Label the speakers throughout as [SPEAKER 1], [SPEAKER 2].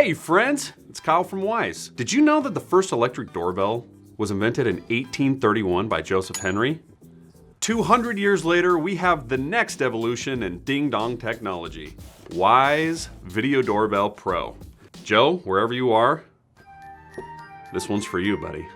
[SPEAKER 1] Hey friends, it's Kyle from Wyze. Did you know that the first electric doorbell was invented in 1831 by Joseph Henry? 200 years later, we have the next evolution in ding-dong technology, Wyze Video Doorbell Pro. Joe, wherever you are, this one's for you, buddy.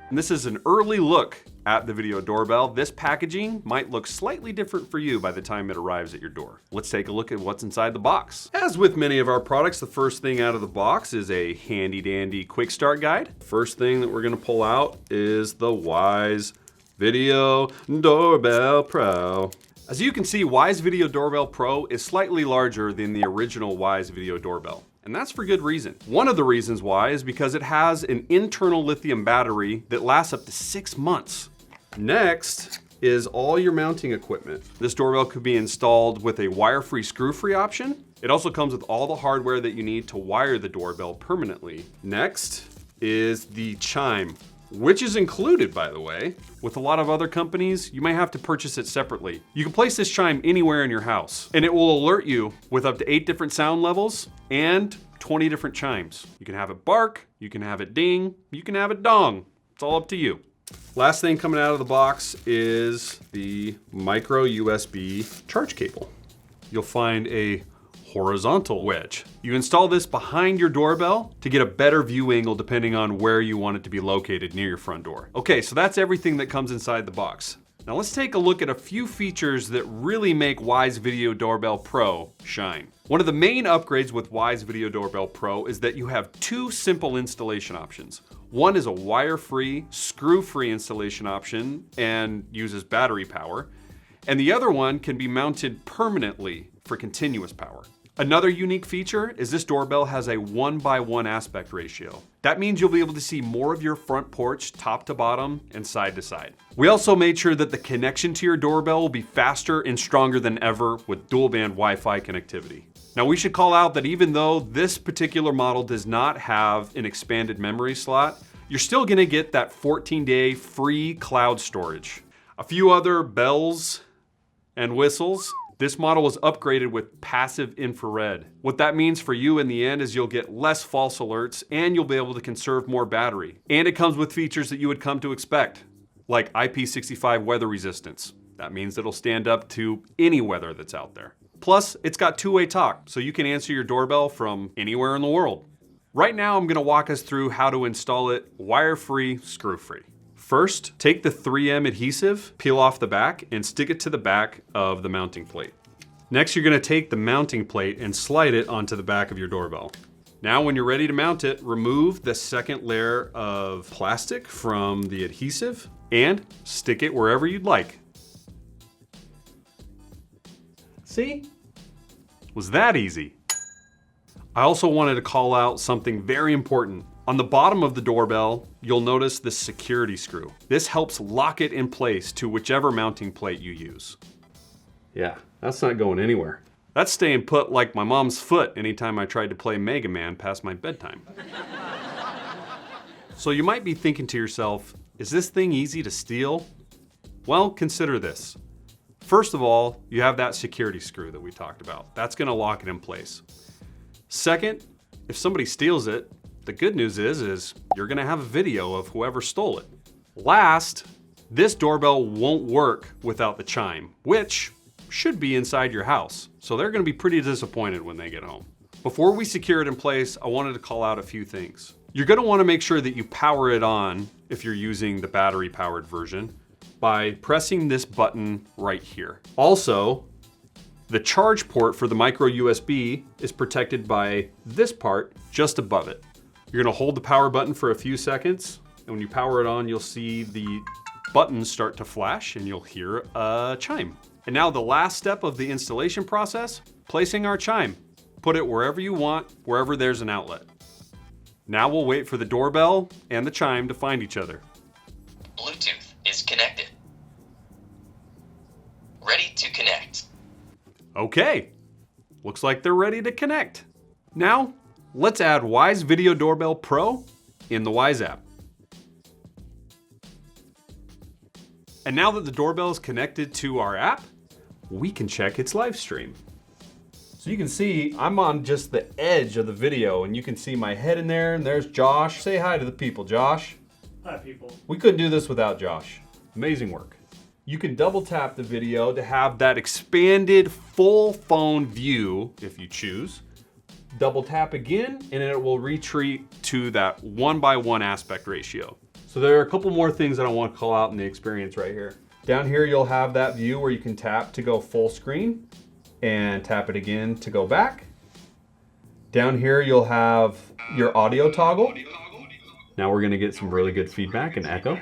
[SPEAKER 1] And this is an early look at the video doorbell. This packaging might look slightly different for you by the time it arrives at your door. Let's take a look at what's inside the box. As with many of our products, the first thing out of the box is a handy dandy quick start guide. First thing that we're gonna pull out is the Wyze Video Doorbell Pro. As you can see, Wyze Video Doorbell Pro is slightly larger than the original Wyze Video Doorbell. And that's for good reason. One of the reasons why is because it has an internal lithium battery that lasts up to 6 months. Next is all your mounting equipment. This doorbell could be installed with a wire-free, screw-free option. It also comes with all the hardware that you need to wire the doorbell permanently. Next is the chime, which is included, by the way. With a lot of other companies, you may have to purchase it separately. You can place this chime anywhere in your house, and it will alert you with up to 8 different sound levels and 20 different chimes. You can have it bark, you can have it ding, you can have it dong. It's all up to you. Last thing coming out of the box is the micro USB charge cable. You'll find a horizontal wedge. You install this behind your doorbell to get a better view angle depending on where you want it to be located near your front door. Okay, so that's everything that comes inside the box. Now let's take a look at a few features that really make Wyze Video Doorbell Pro shine. One of the main upgrades with Wyze Video Doorbell Pro is that you have 2 simple installation options. One is a wire-free, screw-free installation option and uses battery power. And the other one can be mounted permanently for continuous power. Another unique feature is this doorbell has a 1:1 aspect ratio. That means you'll be able to see more of your front porch top to bottom and side to side. We also made sure that the connection to your doorbell will be faster and stronger than ever with dual band Wi-Fi connectivity. Now we should call out that even though this particular model does not have an expanded memory slot, you're still gonna get that 14-day free cloud storage. A few other bells and whistles. This model was upgraded with passive infrared. What that means for you in the end is you'll get less false alerts and you'll be able to conserve more battery. And it comes with features that you would come to expect, like IP65 weather resistance. That means it'll stand up to any weather that's out there. Plus, it's got 2-way talk, so you can answer your doorbell from anywhere in the world. Right now, I'm gonna walk us through how to install it wire-free, screw-free. First, take the 3M adhesive, peel off the back, and stick it to the back of the mounting plate. Next, you're gonna take the mounting plate and slide it onto the back of your doorbell. Now, when you're ready to mount it, remove the second layer of plastic from the adhesive and stick it wherever you'd like. See? Was that easy? I also wanted to call out something very important. On the bottom of the doorbell, you'll notice this security screw. This helps lock it in place to whichever mounting plate you use. Yeah, that's not going anywhere. That's staying put like my mom's foot anytime I tried to play Mega Man past my bedtime. So you might be thinking to yourself, is this thing easy to steal? Well, consider this. First of all, you have that security screw that we talked about. That's gonna lock it in place. Second, if somebody steals it, the good news is you're gonna have a video of whoever stole it. Last, this doorbell won't work without the chime, which should be inside your house. So they're gonna be pretty disappointed when they get home. Before we secure it in place, I wanted to call out a few things. You're gonna wanna make sure that you power it on if you're using the battery powered version by pressing this button right here. Also, the charge port for the micro USB is protected by this part just above it. You're gonna hold the power button for a few seconds, and when you power it on, you'll see the buttons start to flash and you'll hear a chime. And now the last step of the installation process, placing our chime. Put it wherever you want, wherever there's an outlet. Now we'll wait for the doorbell and the chime to find each other.
[SPEAKER 2] Bluetooth is connected. Ready to connect.
[SPEAKER 1] Okay, looks like they're ready to connect. Now, let's add Wyze Video Doorbell Pro in the Wyze app. And now that the doorbell is connected to our app, we can check its live stream. So you can see I'm on just the edge of the video, and you can see my head in there, and there's Josh. Say hi to the people, Josh.
[SPEAKER 3] Hi, people.
[SPEAKER 1] We couldn't do this without Josh. Amazing work. You can double tap the video to have that expanded full phone view if you choose. Double tap again, and it will retreat to that 1:1 aspect ratio. So there are a couple more things that I want to call out in the experience right here. Down here, you'll have that view where you can tap to go full screen and tap it again to go back. Down here, you'll have your audio toggle. Now we're gonna get some really good feedback and echo.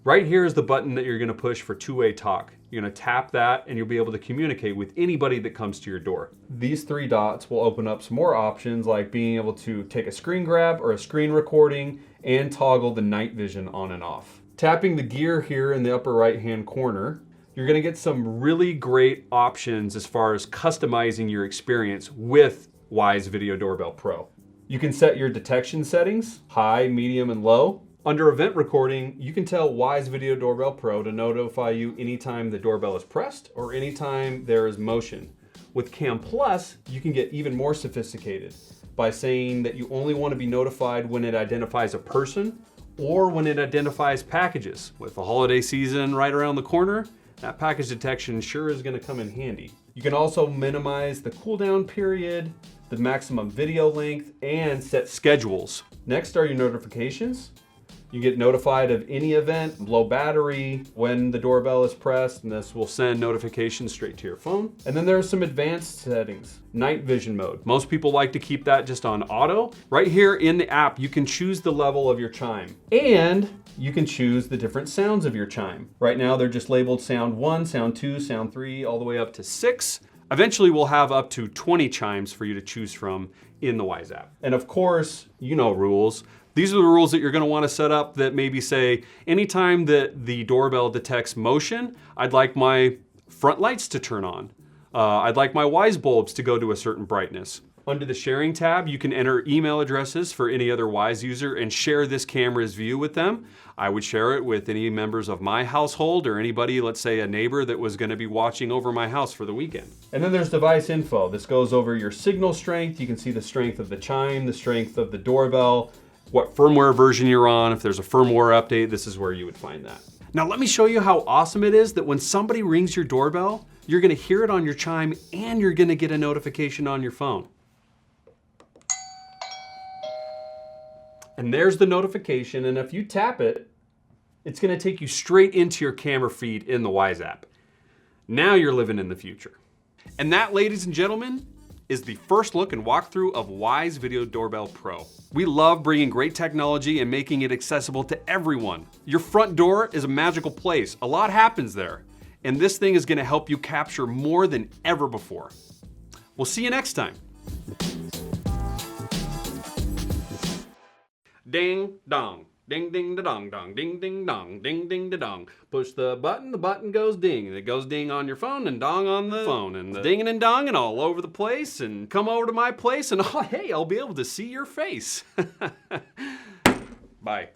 [SPEAKER 1] Right here is the button that you're gonna push for two-way talk. You're gonna tap that and you'll be able to communicate with anybody that comes to your door. These three dots will open up some more options like being able to take a screen grab or a screen recording and toggle the night vision on and off. Tapping the gear here in the upper right-hand corner, you're gonna get some really great options as far as customizing your experience with Wyze Video Doorbell Pro. You can set your detection settings, high, medium, and low. Under event recording, you can tell Wyze Video Doorbell Pro to notify you anytime the doorbell is pressed or anytime there is motion. With Cam Plus, you can get even more sophisticated by saying that you only want to be notified when it identifies a person or when it identifies packages. With the holiday season right around the corner, that package detection sure is going to come in handy. You can also minimize the cooldown period, the maximum video length, and set schedules. Next are your notifications. You get notified of any event, low battery, when the doorbell is pressed, and this will send notifications straight to your phone. And then there are some advanced settings. Night vision mode. Most people like to keep that just on auto. Right here in the app, you can choose the level of your chime. And you can choose the different sounds of your chime. Right now, they're just labeled sound 1, sound 2, sound 3, all the way up to 6. Eventually, we'll have up to 20 chimes for you to choose from in the Wyze app. And of course, you know rules. These are the rules that you're gonna wanna set up that maybe say, anytime that the doorbell detects motion, I'd like my front lights to turn on. I'd like my Wyze bulbs to go to a certain brightness. Under the sharing tab, you can enter email addresses for any other Wyze user and share this camera's view with them. I would share it with any members of my household or anybody, let's say a neighbor that was gonna be watching over my house for the weekend. And then there's device info. This goes over your signal strength. You can see the strength of the chime, the strength of the doorbell, what firmware version you're on. If there's a firmware update, this is where you would find that. Now let me show you how awesome it is that when somebody rings your doorbell, you're gonna hear it on your chime and you're gonna get a notification on your phone. And there's the notification, and if you tap it, it's gonna take you straight into your camera feed in the Wyze app. Now you're living in the future. And that, ladies and gentlemen, is the first look and walkthrough of Wyze Video Doorbell Pro. We love bringing great technology and making it accessible to everyone. Your front door is a magical place. A lot happens there. And this thing is gonna help you capture more than ever before. We'll see you next time. Ding dong, ding ding da dong dong, ding ding dong, ding ding da dong. Push the button goes ding. It goes ding on your phone and dong on the phone, and the dinging and donging all over the place. And come over to my place and oh hey, I'll be able to see your face. Bye.